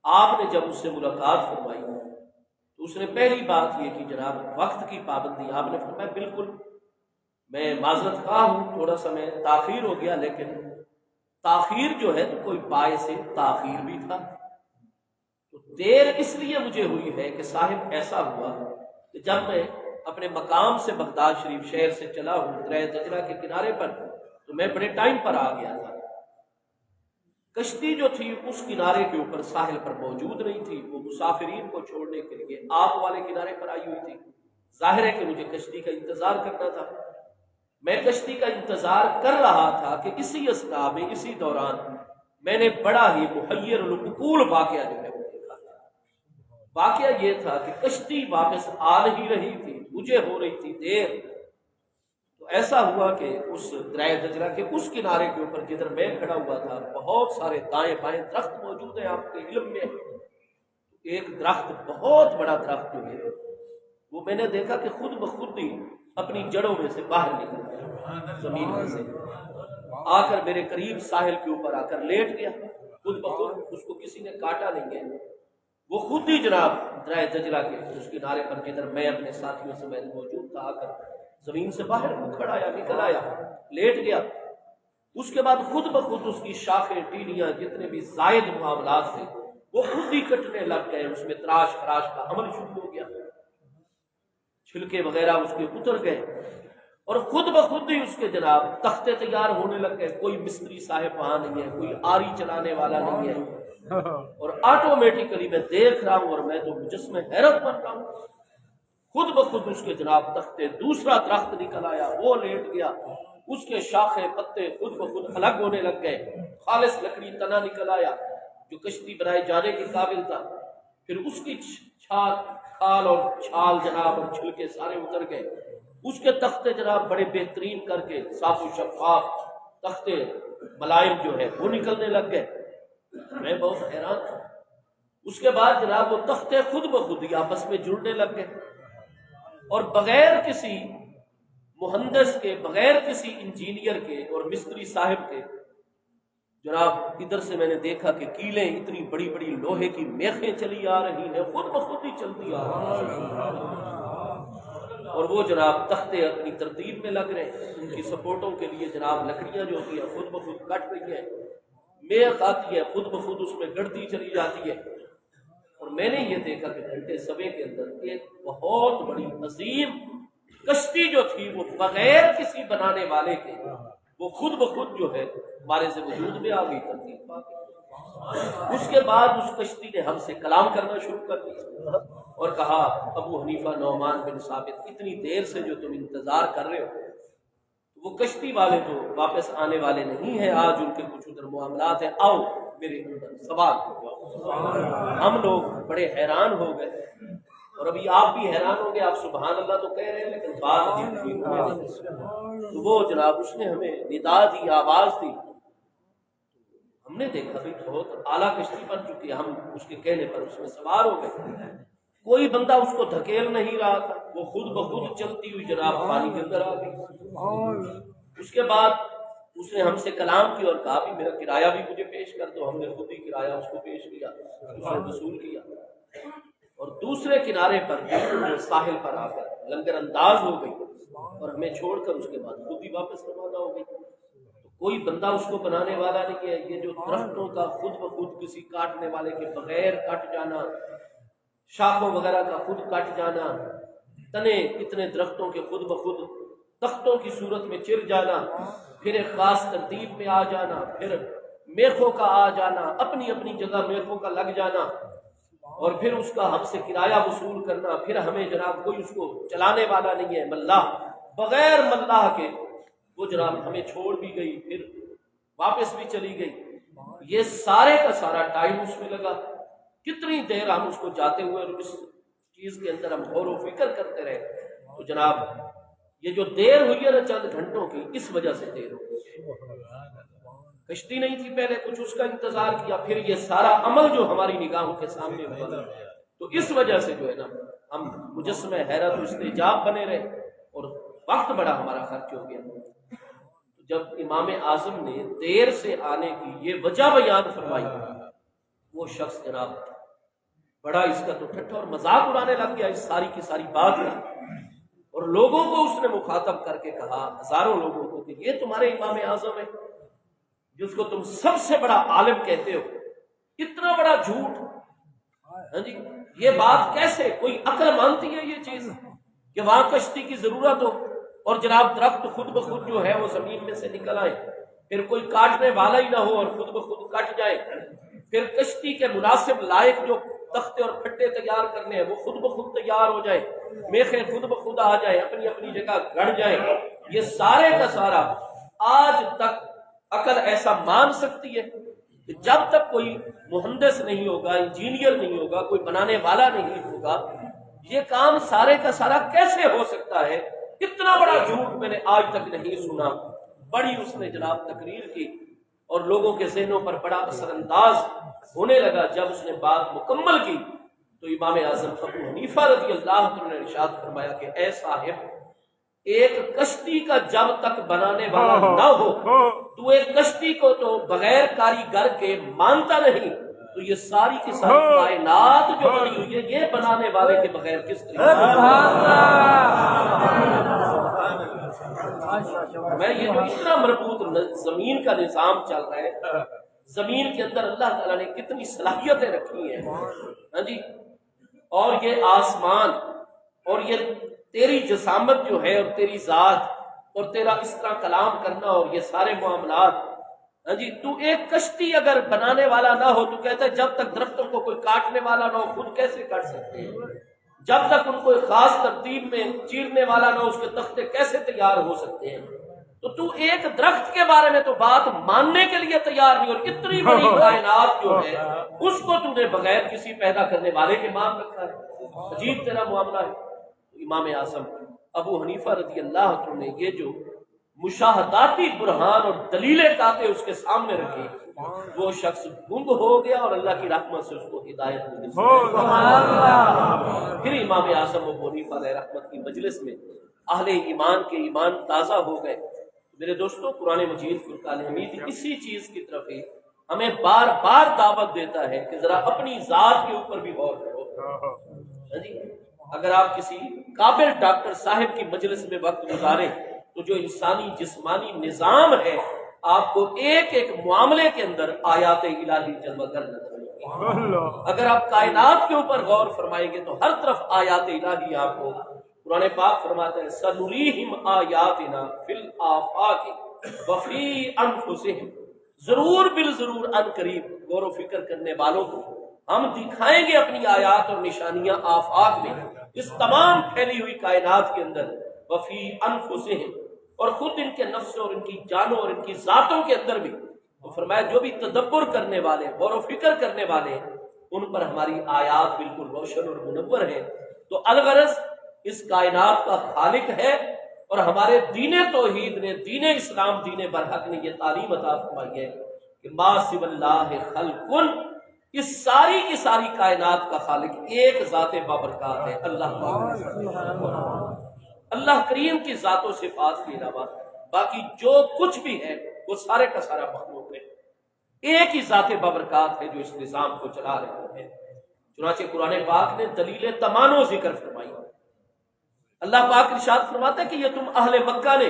آپ نے جب اس سے ملاقات فرمائی تو اس نے پہلی بات یہ کہ جناب وقت کی پابندی، آپ نے فرمایا بالکل میں معذرت خواہ ہوں، تھوڑا سا میں تاخیر ہو گیا، لیکن تاخیر جو ہے تو کوئی باعث تاخیر بھی تھا، تو دیر اس لیے مجھے ہوئی ہے کہ صاحب ایسا ہوا کہ جب میں اپنے مقام سے بغداد شریف شہر سے چلا ہوں دریا دجلہ کے کنارے پر تو میں بڑے ٹائم پر آ گیا تھا، کشتی جو تھی اس کنارے کے اوپر ساحل پر موجود نہیں تھی، وہ مسافرین کو چھوڑنے کے لیے آپ والے کنارے پر آئی ہوئی تھی، ظاہر ہے کہ مجھے کشتی کا انتظار کرنا تھا، میں کشتی کا انتظار کر رہا تھا کہ اسی اثناء میں اسی دوران میں نے بڑا ہی محیر العقول واقعہ جو ہے وہ دیکھا تھا۔ واقعہ یہ تھا کہ کشتی واپس آ نہیں رہی تھی، مجھے ہو رہی تھی دیر، تو ایسا ہوا کہ اس دریا دجلہ کے اس کنارے کے اوپر جدھر میں کھڑا ہوا تھا بہت سارے دائیں بائیں درخت موجود ہیں، آپ کے علم میں ایک درخت بہت بڑا درخت جو ہے وہ میں نے دیکھا کہ خود بخود ہی اپنی جڑوں میں سے باہر نکل گیا، زمین میں سے آ کر میرے قریب ساحل کے اوپر آ کر لیٹ گیا، خود بخود، اس کو کسی نے کاٹا نہیں ہے، وہ خود ہی جناب دریا دجلہ کے اس کنارے پر جدھر میں اپنے ساتھیوں سے موجود تھا آ کر زمین سے باہر اکھڑ آیا، نکل آیا، لیٹ گیا۔ اس کے بعد خود بخود اس کی شاخیں ٹینیاں جتنے بھی زائد معاملات تھے وہ خود ہی کٹنے لگ گئے، اس میں تراش خراش کا عمل شروع ہو گیا، چھلکے وغیرہ اس کے اتر گئے اور خود بخود ہی اس کے جناب تختے تیار ہونے لگ گئے، کوئی مستری صاحب وہاں نہیں ہے، کوئی آری چلانے والا نہیں ہے، اور آٹومیٹیکلی میں دیکھ رہا ہوں اور میں تو مجسمہ حیرت بن رہا ہوں، خود بخود اس کے جناب تختے دوسرا درخت نکل آیا، وہ لیٹ گیا، اس کے شاخے پتے خود بخود الگ ہونے لگ گئے، خالص لکڑی تنا نکل آیا جو کشتی بنائے جانے کے قابل تھا، پھر اس کی کھال اور چھال جناب اور چھلکے سارے اتر گئے، اس کے تختے جناب بڑے بہترین کر کے صاف و شفاف تختے ملائم جو ہے وہ نکلنے لگ گئے، میں بہت حیران تھا۔ اس کے بعد جناب وہ تختے خود بخود ہی آپس میں جڑنے لگ گئے، اور بغیر کسی مہندس کے، بغیر کسی انجینئر کے اور مستری صاحب کے، جناب ادھر سے میں نے دیکھا کہ کیلیں اتنی بڑی بڑی لوہے کی میخیں چلی آ رہی ہیں، خود بخود ہی چلتی آ رہی ہیں، اور وہ جناب تختے اپنی ترتیب میں لگ رہے ہیں، ان کی سپورٹوں کے لیے جناب لکڑیاں جو ہوتی ہیں خود بخود کٹ رہی ہیں، میخ آتی ہے خود بخود اس میں گڑتی چلی جاتی ہے۔ اور میں نے یہ دیکھا کہ گھنٹے سبے کے اندر ایک بہت بڑی عظیم کشتی جو تھی وہ بغیر کسی بنانے والے کے وہ خود بخود جو ہے ہمارے سے وجود میں آ گئی، ترتیب پا گئی۔ اس کے بعد اس کشتی نے ہم سے کلام کرنا شروع کر دیا اور کہا، ابو حنیفہ نعمان بن ثابت، اتنی دیر سے جو تم انتظار کر رہے ہو، وہ کشتی والے تو واپس آنے والے نہیں ہیں، آج ان کے کچھ ادھر معاملات ہیں، آؤ میرے اندر سوال۔ ہم لوگ بڑے حیران ہو گئے، اور ابھی آپ بھی حیران ہوں گے، آپ سبحان اللہ تو کہہ رہے ہیں لیکن بات تو وہ جناب اس نے ہمیں ندا دی، آواز دی، ہم نے دیکھا بھی بہت اعلیٰ کشتی بن چکی ہے، ہم اس کے کہنے پر اس میں سوار ہو گئے، کوئی بندہ اس کو دھکیل نہیں رہا تھا، وہ خود بخود چلتی ہوئی جناب پانی کے اندر آ گئی۔ اس کے بعد اس نے ہم سے کلام کیا اور کہا بھی میرا کرایہ بھی مجھے پیش کر دو، ہم نے خود ہی کرایہ اس کو پیش کیا، اس نے وصول کیا، اور دوسرے کنارے پر ساحل پر آ کر لنگر انداز ہو گئی اور ہمیں چھوڑ کر اس کے بعد خود ہی واپس روانہ ہو گئی۔ تو کوئی بندہ اس کو بنانے والا نہیں ہے، یہ جو درختوں کا خود بخود کسی کاٹنے والے کے بغیر کٹ جانا، شاخوں وغیرہ کا خود کٹ جانا، تنے اتنے درختوں کے خود بخود تختوں کی صورت میں چر جانا، پھر ایک خاص ترتیب میں آ جانا، پھر میخوں کا آ جانا، اپنی اپنی جگہ میخوں کا لگ جانا، اور پھر اس کا ہم سے کرایہ وصول کرنا، پھر ہمیں جناب کوئی اس کو چلانے والا نہیں ہے، ملاح بغیر ملاح کے وہ جناب ہمیں چھوڑ بھی گئی، پھر واپس بھی چلی گئی۔ یہ سارے کا سارا ٹائم اس میں لگا، کتنی دیر ہم اس کو جاتے ہوئے اور اس چیز کے اندر ہم غور و فکر کرتے رہے۔ تو جناب یہ جو دیر ہوئی ہے نا چند گھنٹوں کی، اس وجہ سے دیر ہو گئی، کشتی نہیں تھی پہلے، کچھ اس کا انتظار کیا، پھر یہ سارا عمل جو ہماری نگاہوں کے سامنے ہوا، تو اس وجہ سے جو ہے نا ہم مجسمہ حیرت و استعجاب بنے رہے اور وقت بڑا ہمارا خرچ ہو گیا۔ جب امام اعظم نے دیر سے آنے کی یہ وجہ بیان فرمائی، وہ شخص جناب بڑا اس کا تو ٹھٹھا اور مذاق اڑانے لگ گیا اس ساری کی ساری بات میں، اور لوگوں کو اس نے مخاطب کر کے کہا، ہزاروں لوگوں کو، کہ یہ تمہارے امام اعظم ہے جس کو تم سب سے بڑا عالم کہتے ہو، اتنا بڑا جھوٹ، ہاں جی، یہ بات کیسے کوئی عقل مانتی ہے یہ چیز کہ وہاں کشتی کی ضرورت ہو اور جناب درخت خود بخود جو ہے وہ زمین میں سے نکل آئے، پھر کوئی کاٹنے والا ہی نہ ہو اور خود بخود کٹ جائے، پھر کشتی کے مناسب لائق جو تختے اور پھٹے تیار کرنے ہیں وہ خود بخود تیار ہو جائے، میخیں خود بخود آ جائیں، اپنی اپنی جگہ گڑ جائیں، یہ سارے کا سارا آج تک عقل ایسا مان سکتی ہے کہ جب تک کوئی مہندس نہیں ہوگا، انجینئر نہیں ہوگا، کوئی بنانے والا نہیں ہوگا، یہ کام سارے کا سارا کیسے ہو سکتا ہے؟ اتنا بڑا جھوٹ میں نے آج تک نہیں سنا۔ بڑی اس نے جناب تقریر کی اور لوگوں کے ذہنوں پر بڑا اثر انداز ہونے لگا۔ جب اس نے بات مکمل کی تو امام اعظم ابو حنیفہ رضی اللہ عنہ نے ارشاد فرمایا کہ اے صاحب، ایک کشتی کا جب تک بنانے والا نہ ہو تو ایک کشتی کو تو بغیر کاریگر کے مانتا نہیں، تو یہ ساری کی ساری کائنات جو بنی ہوئی ہے یہ بنانے والے کے بغیر کس طریقے؟ میں یہ جو اتنا مربوط زمین کا نظام چل رہا ہے، زمین کے اندر اللہ تعالیٰ نے کتنی صلاحیتیں رکھی ہیں، ہاں جی، اور یہ آسمان اور یہ تیری جسامت جو ہے اور تیری ذات اور تیرا اس طرح کلام کرنا اور یہ سارے معاملات، ہاں جی، تو ایک کشتی اگر بنانے والا نہ ہو تو کہتا ہے جب تک درختوں کو کوئی کاٹنے والا نہ ہو خود کیسے کاٹ سکتے ہیں؟ جب تک ان کو ایک خاص ترتیب میں چیرنے والا نہ ہو اس کے تختے کیسے تیار ہو سکتے ہیں؟ تو ایک درخت کے بارے میں تو بات ماننے کے لیے تیار نہیں، اور اتنی بڑی کائنات جو ہے اس کو تم نے بغیر کسی پیدا کرنے والے کے مان رکھا ہے، عجیب تیرا معاملہ ہے۔ امام اعظم ابو حنیفہ رضی اللہ عنہ نے یہ جو مشاہداتی برہان اور دلیلیں قاطع اس کے سامنے رکھی، وہ شخص گنگ ہو گیا اور اللہ کی رحمت سے اس کو ہدایت ملی۔ پھر امام اعظم ابو حنیفہ علیہ رحمت کی مجلس میں اہل ایمان کے ایمان تازہ ہو گئے۔ میرے دوستوں، قرآن مجید فرقان حمید اسی چیز کی طرف ہی ہمیں بار بار دعوت دیتا ہے کہ ذرا اپنی ذات کے اوپر بھی غور کرو۔ جی، اگر آپ کسی قابل ڈاکٹر صاحب کی مجلس میں وقت گزاریں تو جو انسانی جسمانی نظام ہے، آپ کو ایک ایک معاملے کے اندر آیات الہی جلوہ گر نظر آئیں گی۔ اگر آپ کائنات کے اوپر غور فرمائیں گے تو ہر طرف آیات الہی آپ کو۔ قرآن پاک فرماتا ہے سنریہم آیاتنا فی الآفاق وفی انفسہم، ضرور بالضرور ان قریب غور و فکر کرنے والوں کو ہم دکھائیں گے اپنی آیات اور نشانیاں آفاق میں، اس تمام پھیلی ہوئی کائنات کے اندر، وفی انفسہم، اور خود ان کے نفس اور ان کی جانوں اور ان کی ذاتوں کے اندر بھی۔ تو فرمایا جو بھی تدبر کرنے والے، غور و فکر کرنے والے ہیں، ان پر ہماری آیات بالکل روشن اور منور ہیں۔ تو الغرض اس کائنات کا خالق ہے، اور ہمارے دین توحید نے، دین اسلام، دین برحق نے یہ تعلیم عطا فرمائی ہے کہ ما سوی اللہ خلق، اس ساری کی ساری کائنات کا خالق ایک ذات بابرکات ہے، اللہ۔ اللہ کریم کی ذات و صفات کے علاوہ باقی جو کچھ بھی ہے وہ سارے کا سارا مخلوق ہے، ایک ہی ذات بابرکات ہے جو اس نظام کو چلا رہے ہیں۔ چنانچہ قرآن پاک نے دلیل تمانو ذکر فرمائی۔ اللہ پاک ارشاد فرماتا ہے کہ یہ تم اہل مکہ نے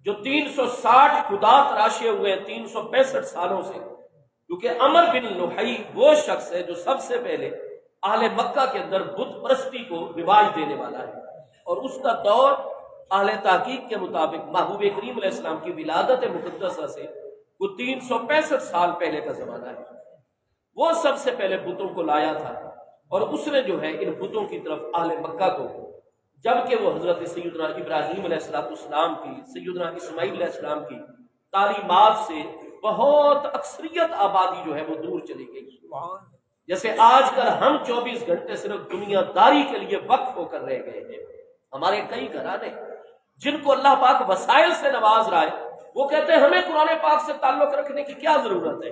جو 360 خدا تراشے ہوئے ہیں 365 سالوں سے، کیونکہ عمر بن لحی وہ شخص ہے جو سب سے پہلے اہل مکہ کے اندر بت پرستی کو رواج دینے والا ہے، اور اس کا دور اہل تحقیق کے مطابق محبوب کریم علیہ السلام کی ولادت مقدسہ سے وہ 365 سال پہلے کا زمانہ ہے۔ وہ سب سے پہلے بتوں کو لایا تھا، اور اس نے جو ہے ان بتوں کی طرف اہل مکہ کو، جبکہ وہ حضرت سیدنا ابراہیم علیہ السلام کی، سیدنا اسماعیل علیہ السلام کی تعلیمات سے بہت اکثریت آبادی جو ہے وہ دور چلی گئی۔ جیسے آج کل ہم 24 گھنٹے صرف دنیا داری کے لیے وقف ہو کر رہ گئے ہیں۔ ہمارے کئی گھرانے جن کو اللہ پاک وسائل سے نواز رہا ہے، وہ کہتے ہیں ہمیں قرآن پاک سے تعلق رکھنے کی کیا ضرورت ہے۔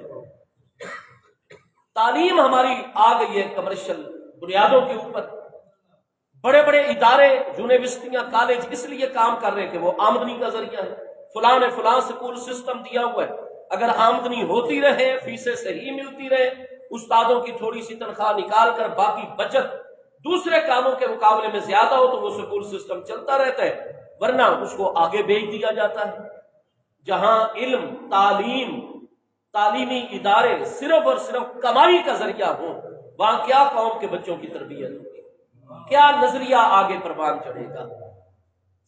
تعلیم ہماری آ گئی ہے کمرشل بنیادوں کے اوپر، بڑے بڑے ادارے، یونیورسٹیاں، کالج اس لیے کام کر رہے ہیں کہ وہ آمدنی کا ذریعہ ہے۔ فلاں نے فلاں سکول سسٹم دیا ہوا ہے، اگر آمدنی ہوتی رہے، فیسیں صحیح ملتی رہے، استادوں کی تھوڑی سی تنخواہ نکال کر باقی بچت دوسرے کاموں کے مقابلے میں زیادہ ہو تو وہ سکول سسٹم چلتا رہتا ہے، ورنہ اس کو آگے بھیج دیا جاتا ہے۔ جہاں علم، تعلیم، تعلیمی ادارے صرف اور صرف کمائی کا ذریعہ ہوں، وہاں کیا قوم کے بچوں کی تربیت ہوگی، کیا نظریہ آگے پروان چڑھے گا۔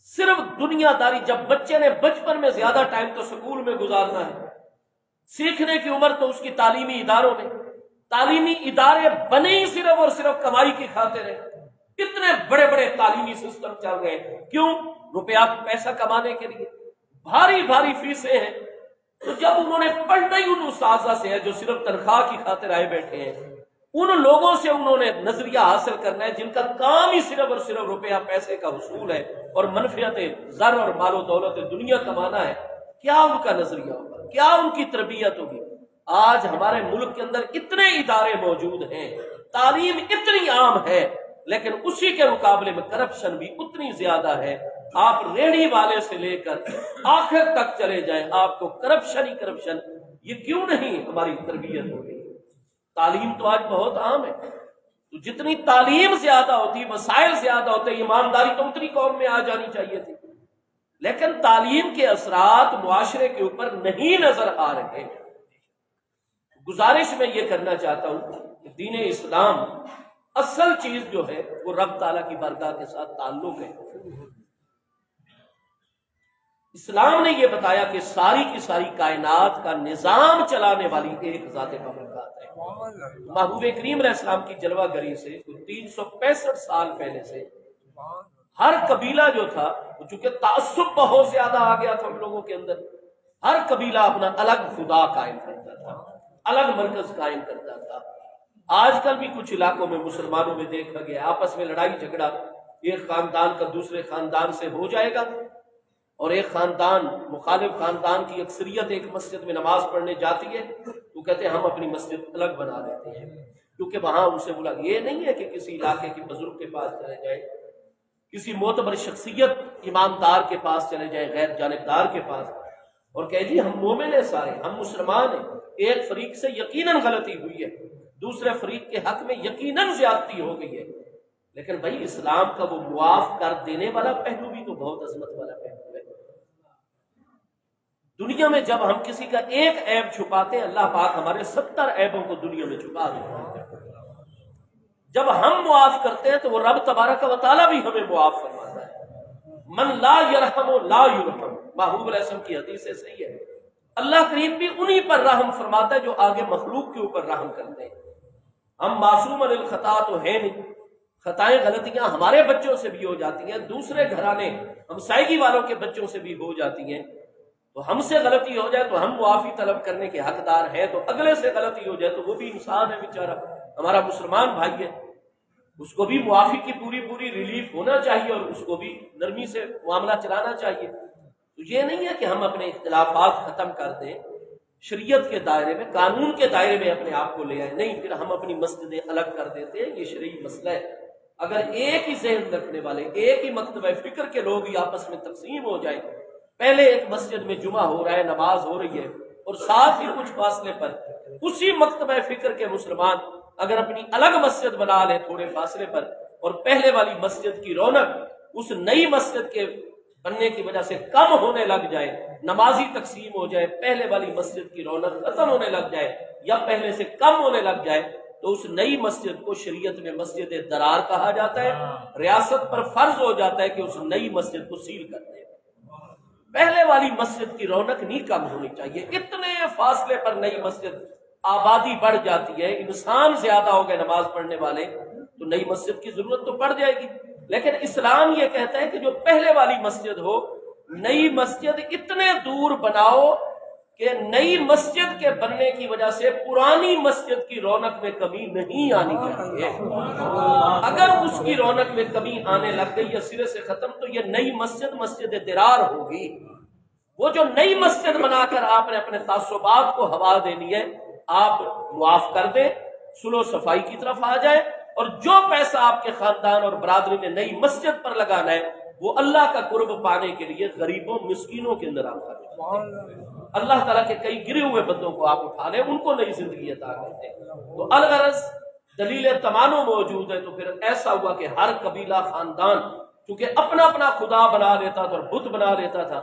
صرف دنیا داری، جب بچے نے بچپن میں زیادہ ٹائم تو سکول میں گزارنا ہے، سیکھنے کی عمر تو اس کی تعلیمی اداروں میں۔ تعلیمی ادارے بنے ہی صرف اور صرف کمائی کی خاطر ہیں۔ اتنے بڑے بڑے تعلیمی سسٹم چل گئے، کیوں؟ روپیہ پیسہ کمانے کے لیے، بھاری بھاری فیسیں ہیں۔ تو جب انہوں نے پڑھنا ہی ان اساتذہ سے ہے جو صرف تنخواہ کی خاطر آئے بیٹھے ہیں، ان لوگوں سے انہوں نے نظریہ حاصل کرنا ہے جن کا کام ہی صرف اور صرف روپیہ پیسے کا حصول ہے اور منفعت زر اور مال و دولت دنیا کمانا ہے، کیا ان کا نظریہ ہوگا، کیا ان کی تربیت ہوگی؟ آج ہمارے ملک کے اندر اتنے ادارے موجود ہیں، تعلیم اتنی عام ہے، لیکن اسی کے مقابلے میں کرپشن بھی اتنی زیادہ ہے۔ آپ ریڑھی والے سے لے کر آخر تک چلے جائیں، آپ کو کرپشن ہی کرپشن۔ یہ کیوں نہیں ہماری تربیت ہو رہی؟ تعلیم تو آج بہت عام ہے، تو جتنی تعلیم زیادہ ہوتی، وسائل زیادہ ہوتے، ایمانداری تو اتنی قوم میں آ جانی چاہیے تھی، لیکن تعلیم کے اثرات معاشرے کے اوپر نہیں نظر آ رہے۔ گزارش میں یہ کرنا چاہتا ہوں کہ دین اسلام اصل چیز جو ہے وہ رب تعالیٰ کی بارگاہ کے ساتھ تعلق ہے۔ اسلام نے یہ بتایا کہ ساری کی ساری کائنات کا نظام چلانے والی ایک ذات بابرکات ہے۔ محبوب کریم علیہ السلام کی جلوہ گری سے 365 سال پہلے سے ہر قبیلہ جو تھا، چونکہ تعصب بہت زیادہ آ گیا تھا ہم لوگوں کے اندر، ہر قبیلہ اپنا الگ خدا قائم کرتا تھا، الگ مرکز قائم کرتا تھا۔ آج کل بھی کچھ علاقوں میں مسلمانوں میں دیکھا گیا آپس میں لڑائی جھگڑا، ایک خاندان کا دوسرے خاندان سے ہو جائے گا، اور ایک خاندان مخالف خاندان کی اکثریت ایک مسجد میں نماز پڑھنے جاتی ہے تو کہتے ہیں ہم اپنی مسجد الگ بنا لیتے ہیں، کیونکہ وہاں ان سے بولا یہ نہیں ہے کہ کسی علاقے کے بزرگ کے پاس چلے جائیں، کسی معتبر شخصیت ایماندار کے پاس چلے جائیں، غیر جانبدار کے پاس، اور کہے جی ہم مومن ہیں، سارے ہم مسلمان ہیں، ایک فریق سے یقیناً غلطی ہوئی ہے، دوسرے فریق کے حق میں یقیناً زیادتی ہو گئی ہے، لیکن بھائی اسلام کا وہ معاف کر دینے والا پہلو بھی تو بہت عظمت والا پہلو ہے۔ دنیا میں جب ہم کسی کا ایک عیب چھپاتے ہیں، اللہ پاک ہمارے 70 عیبوں کو دنیا میں چھپا دیتے ہیں۔ جب ہم معاف کرتے ہیں تو وہ رب تبارک و تعالیٰ بھی ہمیں معاف فرماتا ہے۔ من لا یرحم لا یرحم، محبوب علیہ السلام کی حدیث سے صحیح ہے، اللہ کریم بھی انہی پر رحم فرماتا ہے جو آگے مخلوق کے اوپر رحم کرتے ہیں۔ ہم معصوم عن الخطا تو ہے نہیں، خطائیں غلطیاں ہمارے بچوں سے بھی ہو جاتی ہیں، دوسرے گھرانے ہمسائیگی والوں کے بچوں سے بھی ہو جاتی ہیں، تو ہم سے غلطی ہو جائے تو ہم معافی طلب کرنے کے حقدار ہیں، تو اگلے سے غلطی ہو جائے تو وہ بھی انسان ہے بیچارہ، ہمارا مسلمان بھائی ہے، اس کو بھی معافی کی پوری ریلیف ہونا چاہیے اور اس کو بھی نرمی سے معاملہ چلانا چاہیے۔ تو یہ نہیں ہے کہ ہم اپنے اختلافات ختم کر دیں، شریعت کے دائرے میں، قانون کے دائرے میں اپنے آپ کو لے آئے، نہیں، پھر ہم اپنی مسجدیں الگ کر دیتے ہیں، یہ شرعی مسئلہ ہے۔ اگر ایک ہی ذہن رکھنے والے، ایک ہی مکتبہ فکر کے لوگ ہی آپس میں تقسیم ہو جائیں، پہلے ایک مسجد میں جمعہ ہو رہا ہے، نماز ہو رہی ہے، اور ساتھ ہی کچھ فاصلے پر اسی مکتبہ فکر کے مسلمان اگر اپنی الگ مسجد بنا لیں تھوڑے فاصلے پر، اور پہلے والی مسجد کی رونق اس نئی مسجد کے بننے کی وجہ سے کم ہونے لگ جائے، نمازی تقسیم ہو جائے، پہلے والی مسجد کی رونق ختم ہونے لگ جائے یا پہلے سے کم ہونے لگ جائے، تو اس نئی مسجد کو شریعت میں مسجد درار کہا جاتا ہے، ریاست پر فرض ہو جاتا ہے کہ اس نئی مسجد کو سیل کر دے۔ پہلے والی مسجد کی رونق نہیں کم ہونی چاہیے، اتنے فاصلے پر نئی مسجد، آبادی بڑھ جاتی ہے، انسان زیادہ ہو گئے نماز پڑھنے والے، تو نئی مسجد کی ضرورت تو پڑ جائے گی، لیکن اسلام یہ کہتا ہے کہ جو پہلے والی مسجد ہو، نئی مسجد اتنے دور بناؤ کہ نئی مسجد کے بننے کی وجہ سے پرانی مسجد کی رونق میں کمی نہیں آنی چاہیے۔ اگر اس کی رونق میں کمی آنے لگ گئی یا سرے سے ختم، تو یہ نئی مسجد مسجد درار ہوگی۔ وہ جو نئی مسجد بنا کر آپ نے اپنے تعصبات کو ہوا دینی ہے، آپ معاف کر دیں، صلح و صفائی کی طرف آ جائیں، اور جو پیسہ آپ کے خاندان اور برادری نے نئی مسجد پر لگانا ہے وہ اللہ کا قرب پانے کے لیے غریبوں مسکینوں کے اندر آپ خرچ کریں۔ اللہ تعالیٰ کے کئی گرے ہوئے بندوں کو آپ اٹھا لیں، ان کو نئی زندگی عطا کرتے ہیں۔ تو الغرض دلیل تمانو موجود ہے، تو پھر ایسا ہوا کہ ہر قبیلہ خاندان چونکہ اپنا اپنا خدا بنا لیتا تھا اور بت بنا لیتا تھا،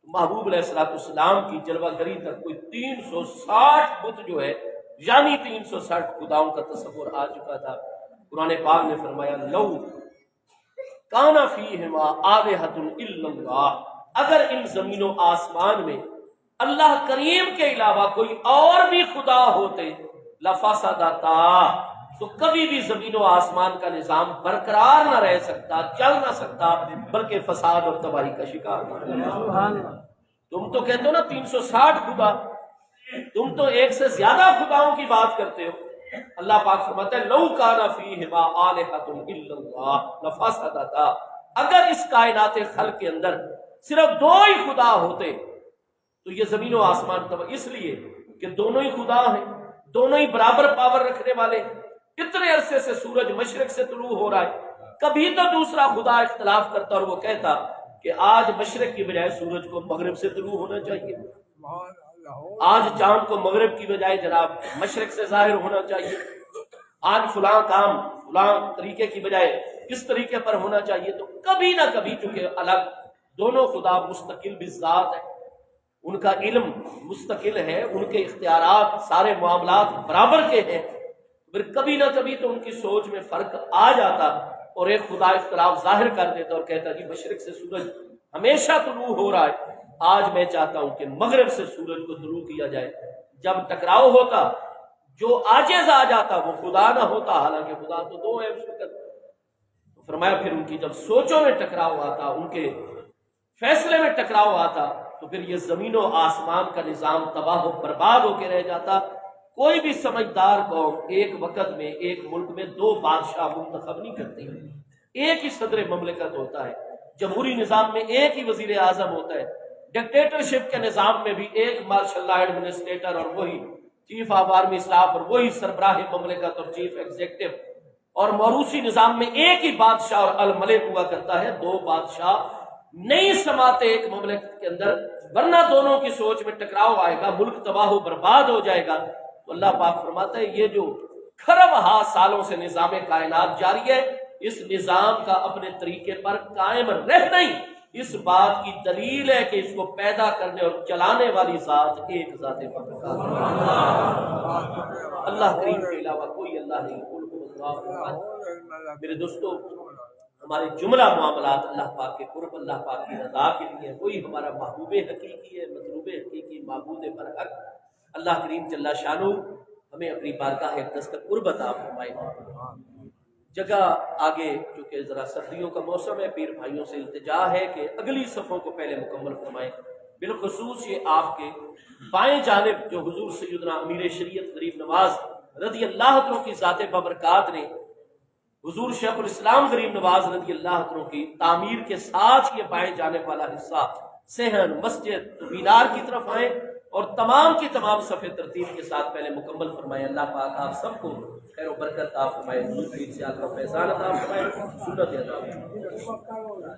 محبوب علیہ السلام کی جلوہ گری تک کوئی 360 بت جو ہے، یعنی 360 خداؤں کا تصور آ چکا تھا۔ قرآن پاک نے فرمایا لو کان فیہما آلہۃ الا اللہ، اگر ان زمین و آسمان میں اللہ کریم کے علاوہ کوئی اور بھی خدا ہوتے لفسدتا، تو کبھی بھی زمین و آسمان کا نظام برقرار نہ رہ سکتا، چل نہ سکتا، بلکہ فساد اور تباہی کا شکار ہوگا۔ تم تو کہتے ہو نا 360 خدا، تم تو ایک سے زیادہ خداؤں کی بات کرتے ہو۔ اللہ پاک فرماتا ہے لو کان فیہما آلہۃ الا اللہ لفسدتا، اگر اس کائنات خلق کے اندر صرف 2 ہی خدا ہوتے تو یہ زمین و آسمان تباہ، اس لیے کہ دونوں ہی خدا ہیں، دونوں ہی برابر پاور رکھنے والے۔ اتنے عرصے سے سورج مشرق سے طلوع ہو رہا ہے، کبھی تو دوسرا خدا اختلاف کرتا اور وہ کہتا کہ آج مشرق کی بجائے سورج کو مغرب سے طلوع ہونا چاہیے، آج چاند کو مغرب کی بجائے جناب مشرق سے ظاہر ہونا چاہیے، آج فلاں کام فلاں طریقے کی بجائے کس طریقے پر ہونا چاہیے۔ تو کبھی نہ کبھی چونکہ الگ دونوں خدا مستقل بالذات ہے، ان کا علم مستقل ہے، ان کے اختیارات سارے معاملات برابر کے ہیں، پھر کبھی نہ کبھی تو ان کی سوچ میں فرق آ جاتا اور ایک خدا اختلاف ظاہر کر دیتا اور کہتا جی مشرق سے سورج ہمیشہ طلوع ہو رہا ہے، آج میں چاہتا ہوں کہ مغرب سے سورج کو طلوع کیا جائے۔ جب ٹکراؤ ہوتا، جو عاجز آ جاتا وہ خدا نہ ہوتا، حالانکہ خدا تو 2 ہے اس وقت۔ تو فرمایا پھر ان کی جب سوچوں میں ٹکراؤ آتا، ان کے فیصلے میں ٹکراؤ آتا، تو پھر یہ زمین و آسمان کا نظام تباہ و برباد ہو کے رہ جاتا۔ کوئی بھی سمجھدار قوم ایک وقت میں ایک ملک میں 2 بادشاہ منتخب نہیں کرتی، ایک ہی صدر مملکت ہوتا ہے۔ جمہوری نظام میں ایک ہی وزیر اعظم ہوتا ہے، ڈکٹیٹرشپ کے نظام میں بھی ایک مارشل لا ایڈمنسٹریٹر اور وہی چیف آف آرمی اسٹاف اور وہی سربراہ مملکت اور چیف ایگزیکٹو، اور موروثی نظام میں ایک ہی بادشاہ اور الملک ہوا کرتا ہے، دو بادشاہ نہیں سماتے ایک مملکت کے اندر، ورنہ دونوں کی سوچ میں ٹکراؤ آئے گا، ملک تباہ و برباد ہو جائے گا۔ تو اللہ پاک فرماتا ہے یہ جو کھرب ہا سالوں سے نظام کائنات جاری ہے، اس نظام کا اپنے طریقے پر قائم رہنا ہی اس بات کی دلیل ہے کہ اس کو پیدا کرنے اور چلانے والی ذات ایک ذات پاک، اللہ کریم کے علاوہ کوئی اللہ نہیں۔ میرے دوستو، ہمارے جملہ معاملات اللہ پاک کے قرب، اللہ پاک کی رضا کے لیے، وہی ہمارا محبوب حقیقی ہے، مطلوب حقیقی، معبود برحق اللہ کریم جل شانہ ہمیں اپنی بارگاہ اقدس کا قرب عطا فرمائے۔ جگہ آگے چونکہ ذرا سردیوں کا موسم ہے، پیر بھائیوں سے التجا ہے کہ اگلی صفوں کو پہلے مکمل فرمائیں، بالخصوص یہ آپ کے بائیں جانب جو حضور سیدنا امیر شریعت غریب نواز رضی اللہ عنہ کی ذات بابرکات نے حضور شیخ الاسلام غریب نواز رضی اللہ عنہ کی تعمیر کے ساتھ یہ بائیں جانب والا حصہ صحن مسجد مینار کی طرف آئیں اور تمام کی تمام صفحے ترتیب کے ساتھ پہلے مکمل فرمائے۔ اللہ پاک آپ سب کو خیر و برکت عطا فرمائے، حضور سے آپ کا فیضان عطا فرمائے، سنت عطا فرمائے۔